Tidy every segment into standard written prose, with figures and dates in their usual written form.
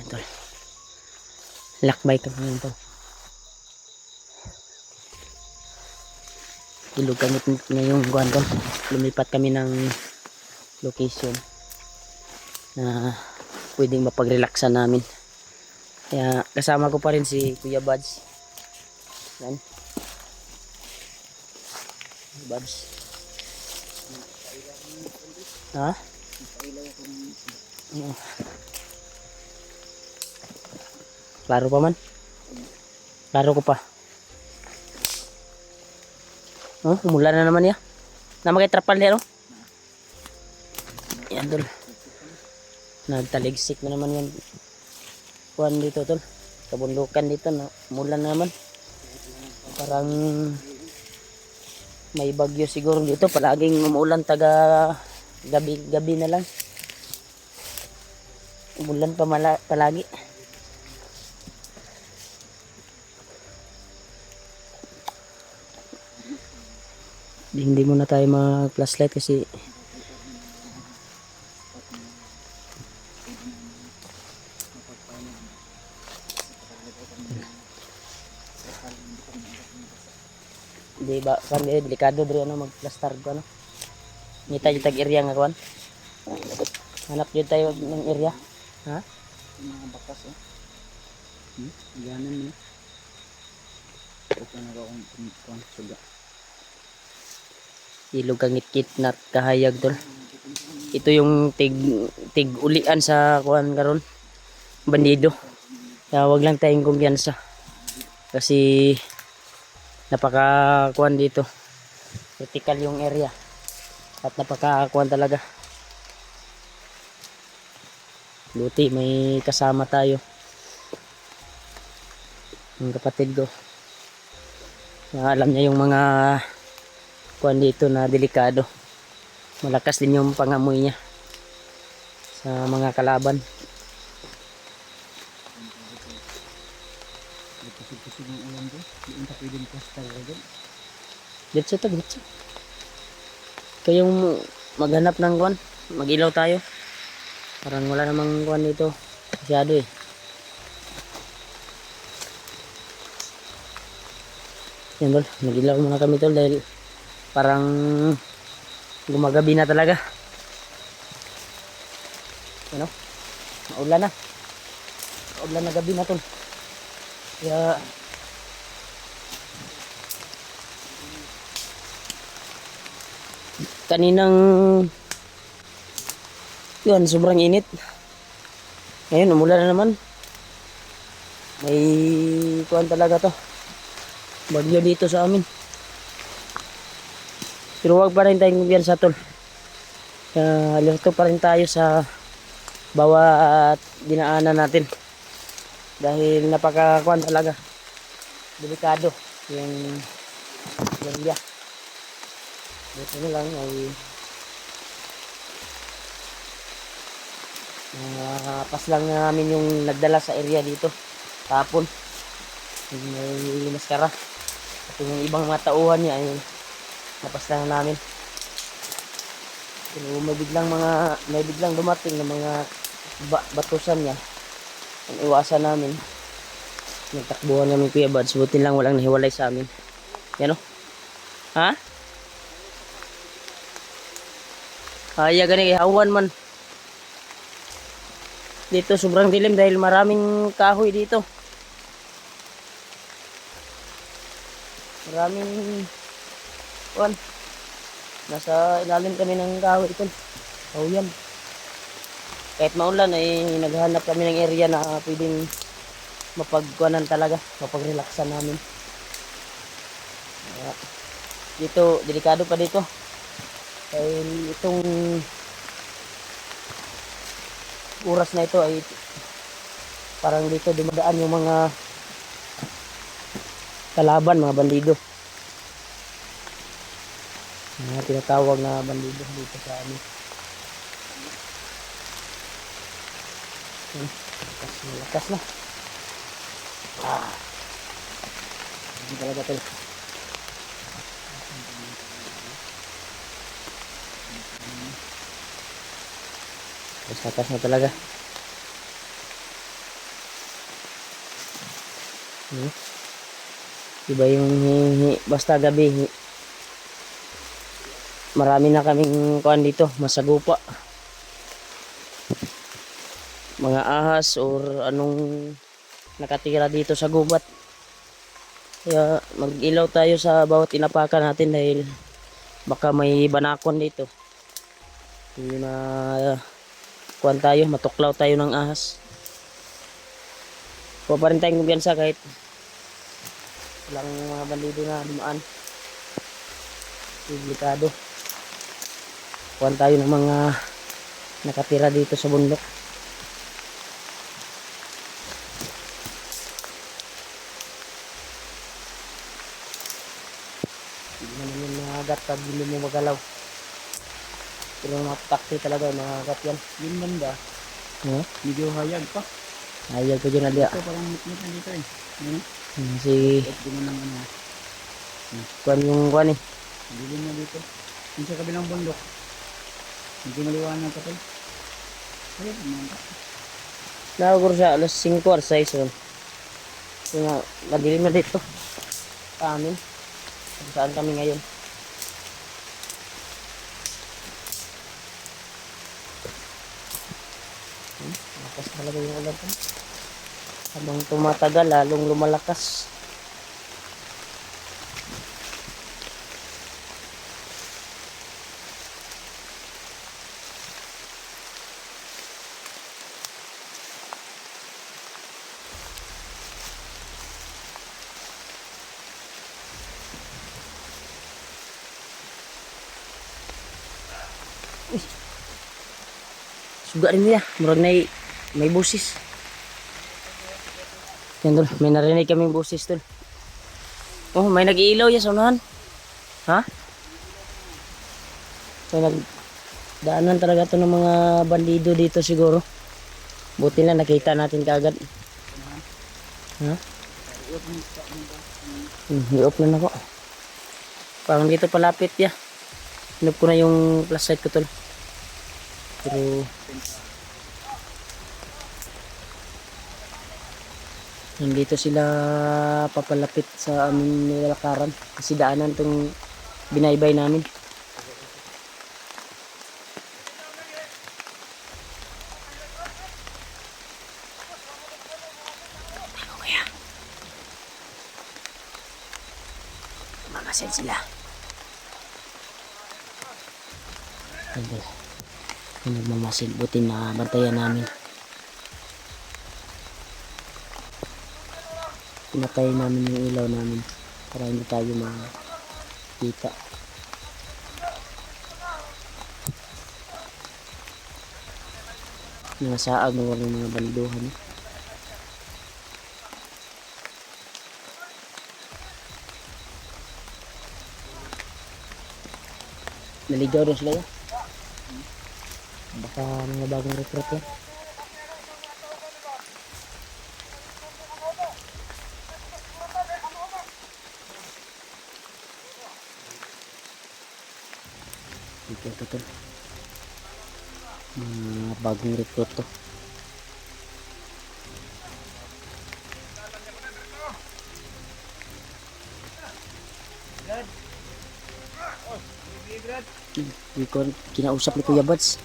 Yan tol. Lakbay kami ngayon tol. Ilog kami ngayong buwan tol. Lumipat kami ng location na pwedeng mapag-relaxan namin. Kaya kasama ko pa rin si Kuya Buds. Yan. Buds. Ha? Klaro pa man? Klaro ko pa. Oh, umulan na naman ya. Nama kay trapal niya, no? Yan, tol. Nagtaligsik na naman yan. Kuhan dito, tol. Kabundukan dito, na umulan na naman. Parang may bagyo siguro dito. Palaging umulan taga gabi na lang. Umulan pa palagi. Hindi muna tayo mag-flashlight kasi di ba kan delikado diri ano mag-plaster ko ano. Ngita yung tag-area nga kuan. Hanap jud tayo ng area. Ha? Mga bakas eh. Ganan mo. Okay na ba kung suga. Ilog kangit-kit na kahayag tol. Ito yung tig ulian sa kuan karon. Bandido. Kaya wag lang tayong kumpiyansa. Kasi napaka kuan dito. Critical yung area. At napaka kuan talaga. Buti may kasama tayo. Yung kapatid ko. Alam niya yung mga kuan dito na delikado. Malakas din yung pangamoy niya sa mga kalaban. Kusog-kusog ng ulan ko. Hindi ka pwedeng plaster agad. Ditso to, ditso. Kayong maghanap ng kuan, mag-ilaw tayo. Parang wala namang kuan dito. Masyado eh. Yan tol, nag-ilaw muna kami tol dahil parang gumagabi na talaga. Ano? Maulan na. Maulan na gabi na tol. Kaya kaninang yun, sobrang init. Ngayon, umulan na naman. May kuwan talaga to. Bagyo dito sa amin. Pero wag pa rin tayong kumpiyansa tol. Alerto pa rin tayo sa bawat dinaanan natin. Dahil napaka-kuwan talaga. Delikado yung area. Dito na lang ay pas lang namin yung nagdala sa area dito tapon may maskara at yung ibang mga tauhan niya ay napas lang namin. Pero may biglang dumating ng mga batusan niya ang iwasan namin. Nagtakbuhan namin Kuya Buds, buti lang walang nahiwalay sa amin. Yan o. Ha? Kaya gani hawan man. Dito sobrang dilim dahil maraming kahoy dito. Maraming kuwan. Nasa ilalim kami ng kahoy ito. Oh yan. Kahit maulan ay naghahanap kami ng area na pwedeng mapagkuanan talaga, mapag-relaxan namin. Dito delikado pa dito. Dahil itong oras na ito ay parang dito dumadaan yung mga kalaban, mga bandido. Mga tinatawag na bandido dito sa amin. Lakas na. Hindi talaga ito. Lakas na talaga. Hmm? Iba yung basta gabi. Marami na kaming kuan dito, masagupa. Mga ahas or anong nakatira dito sa gubat. Kaya mag-ilaw tayo sa bawat inapakan natin dahil baka may banakon dito. Hindi na kuan tayo, matuklaw tayo ng ahas. Kuha pa rin tayong kumpiyansa kahit walang mga bandido na dumaan. Delikado. Kuhan tayo ng mga nakatira dito sa bundok. Hindi naman yung mga agat pag hindi mo magalaw. Pero mga takti talaga yung mga agat yan. Yun man ba? Huh? Medyo hayag pa. Ayaw ko dyan na diya. Ito parang mitmit na dito eh. Ano? Si At di mo nang ano. kuhan yung kuhan eh. Dilim na dito. Yung sa kabilang bundok. Medyo maliwanag pa tayo. Ayun, kumanta. Nakaguro siya alas 5 or 6 ron. Kaya madilim na dito. Sa amin. Kung saan kami ngayon. Lakas talaga yung ulan ko. Habang tumatagal, lalong lumalakas. Suga rin niya. Murag na may busis. Yan dun. May narinig kaming busis dun. Oh, may nag-iilaw yan sa unahan. Ha? May nagdaanan talaga to ng mga bandido dito siguro. Buti na nakita natin kaagad. Ha? I-off na ako. Parang dito palapit ya. Hinap ko na yung flashlight ko tol. Pero nandito sila papalapit sa aming nilalakaran kasi daanan tong binaybay namin. Ano kaya? Mamasin sila. Yung nagmamasin, buti na bantayan namin. Pinatayin namin yung ilaw namin para hindi tayo makita. Nasaag ng walang mga banduhan. Naligaw rin sila yan. Baka mga bagong recruit yan. Ito to. Mga bagong recruit to. Hindi ko kinausap ni Kuya Buds.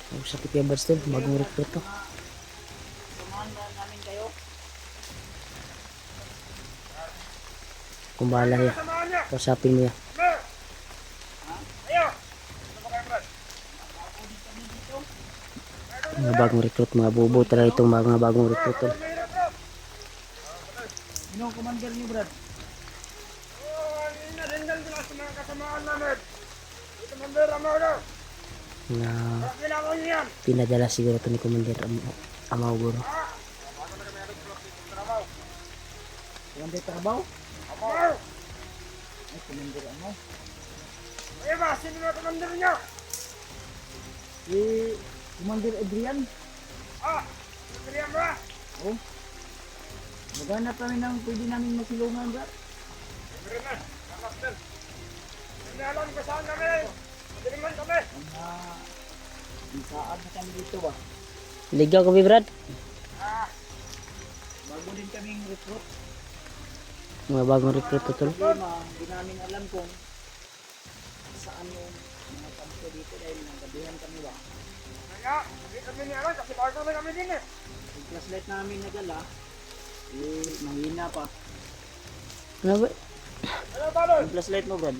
Kinausap ni Kuya Buds to. Bagong recruit to. Kung bahala niya. Kausapin niya. Mga bagong recruit, mga bubo talaga itong mga bagong recruit to. Sino ang commander niyo, Brad? Na pinadala siguro ito ni Commander Amaw Guro. Commander Trabaw? Amaw! Ay, commander Amaw. Eh ba, sino na commander niya? Si Commander Adrian. Ah, Adrian ba? Oh. Maghanap kami ng pwede namin masilungan, Brad. Siyempre na, namaster. Hindi alam ko saan kami. Madaliman kami. Ang isaad na kami dito ba? Ligaw kami, Brad. Bago din kaming recruit. Mga bagong recruit to, tol. Problema, hindi namin alam kung saan yung mga kampo dito dahil nagabihan kami ba. Kaya, hindi kami ni alam kasi bago na kami din eh. Yung flashlight namin nadala, mahina pa. Ano ba? Ano ba doon? Yung flashlight mo, Brad,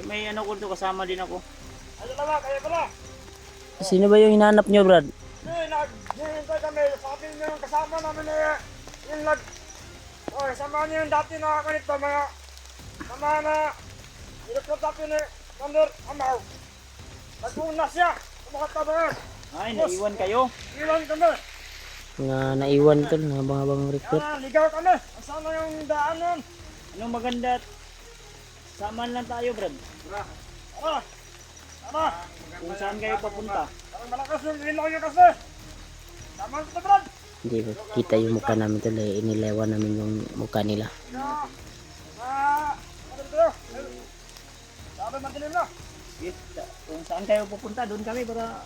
may ano ko to, kasama din ako. Ano naman, kaya pala. Sino ba yung hinahanap nyo, Brad? Naghihintay kami. Sabi niyo yung kasama namin eh. Yung oy, sama niyo yung dati na ganito mga na nirekrut natin ni Commander Amaw. Nag-una siya. Kumakata doon. Ay, naiwan kayo. Iwan kami. Nga naiwan, tol. Mga bagong recruit. Kaya ligaw kami. Asama yung daan nun. Anong maganda? Saman lang tayo, Brad. Tara. Tara. Kung saan kayo papunta. Ang malakas yung ilaw niyo kasi. Sama kita, Brad. Hindi ko kita yung mukha namin, tol. Inilewan namin yung mukha nila. Kaya, ano tayo? Sabi madilim na. Yes, kung saan kayo pupunta, doon kami para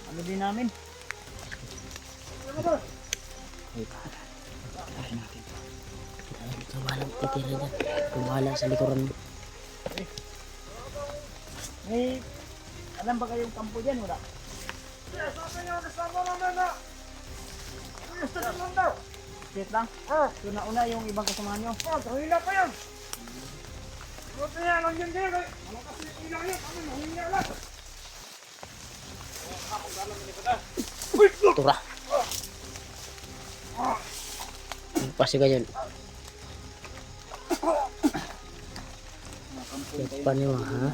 ano din namin. Ano ba? Ay, para. Ikaw walang titira dyan. Kumala sa likuran mo. May alam ba kayong kampo dyan? Wala. Yes, sabi niyo kasama namin na. Gusto naman daw. Sit lang. So nauna yung ibang kasamahan nyo. Kahila pa yan. Buti niya lang yun din. Malakas yung ilaw niya. Kami mahinga lang. Tura. Pasi ka dyan. Siapa niyo, ha?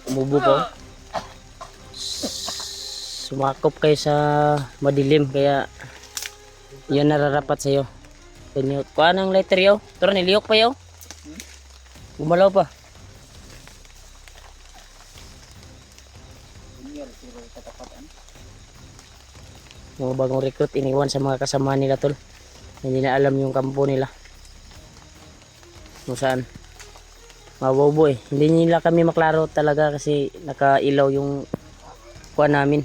Umubo pa. Sumakop kayo sa madilim kaya yan nararapat sa'yo. Kuha ng letter yaw. Tara, niliyok pa yaw. Gumalaw pa. Mga bagong recruit iniwan sa mga kasama nila, tol. Hindi na alam yung kampo nila kung saan. Mabobo eh. Hindi nila kami maklaro talaga kasi nakailaw yung kuha namin,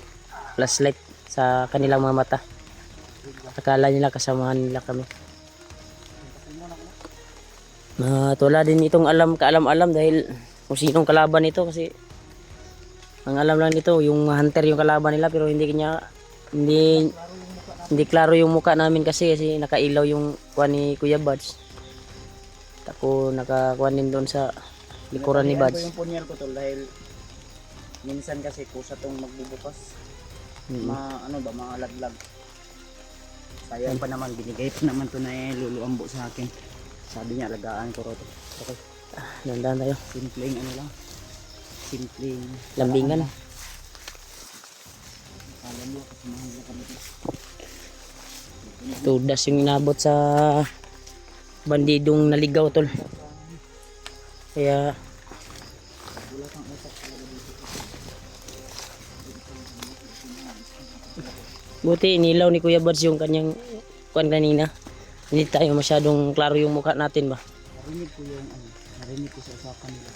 flashlight sa kanilang mga mata. Akala nila kasamahan nila kami. Wala din itong kaalam-alam dahil kung sinong kalaban nito kasi ang alam lang nito yung hunter yung kalaban nila pero hindi klaro yung mukha namin kasi nakailaw yung kuha ni Kuya Buds. Ako nakakuha din doon sa likuran ni Buds. Buds. Yung punyal ko tol dahil minsan kasi kusa tong magbubukas. Ano ba, mga laglag. Sayang pa naman, binigay pa naman to na luluambo sa akin. Sabi niya, alagaan ko roto. Okay. Nandahan tayo. Simpleng ano lang. Simpleng Lambingan. alam mo, kasi mahal kami. Tudas yung inabot sa bandidong naligaw, tol. Kaya buti inilaw ni Kuya Buds yung kanyang kuan kanina. Hindi tayo masyadong klaro yung mukha natin ba. Narinig ko yung narinig ko sa usapan nila.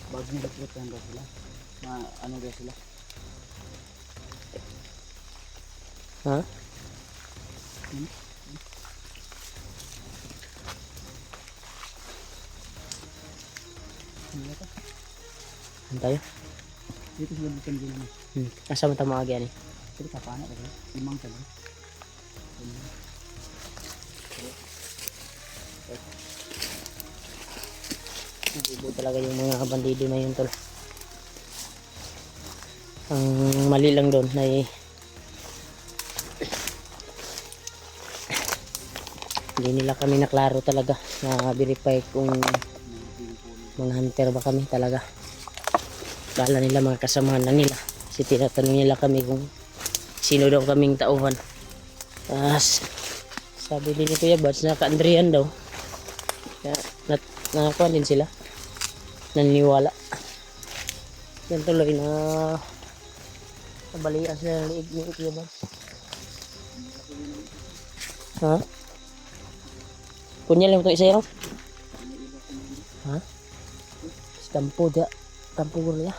Bago nag-recruitan daw sila. Ano daw sila? Ha? Ano tayo? Dito sila bukan din. Asa mo tama agi ani? Dito ka paano ba? Limang talo. Ibo talaga yung mga bandido na yun, tol. Ang mali lang doon ay hindi nila kami naklaro talaga na verify kung mga hunter ba kami talaga. Kala nila mga kasamahan na nila kasi tinatanong nila kami kung sino daw kaming tauhan. Sabi din ni Kuya Buds na ka-Andrian daw. Kaya nakakuha din sila, naniniwala. Yan tuloy na nabalian sila ng liig ni Kuya Buds. Ha? Kunya lang itong isa yun? Ha? Tampo dia. Tampo ko niya.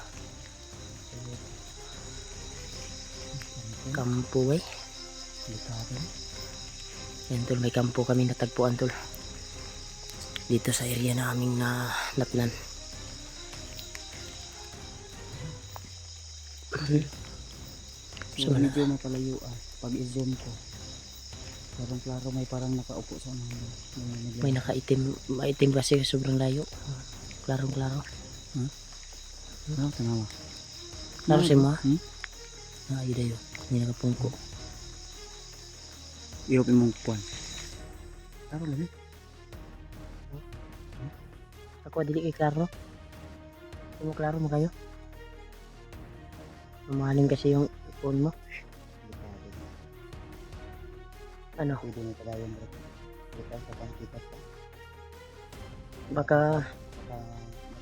Kampo ay. Delikado. Yan tol, may kampo kami natagpuan tol. Dito sa area na aming natnan. So, medyo mapalayuan. Pag i-zoom ko, parang klaro may parang nakaupo sa mga May nakaitim, maitim kasi sobrang layo. Klarong klaro. Ano, tanawa? Klaro si mo ha? Hmm? Ayun dayo. Hindi nakapungko. Iopin mong puwan. Klaro lang eh. Ako dili kay klaro. Hindi mo klaro mo kayo. Mamahalin kasi yung phone mo. Delikado. Ano? Pwede na tagayan bro. Kita sa pangkitas ka. Baka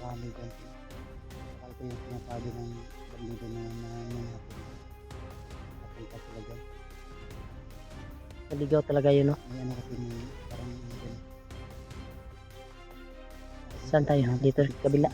Marami ko. Akala ko yung sinasabi ng bandido na nangyayapin. Papunta sila dyan. naligaw talaga yun no? May ano kasi may parang ano dyan. Saan tayo? Dito sa kabila.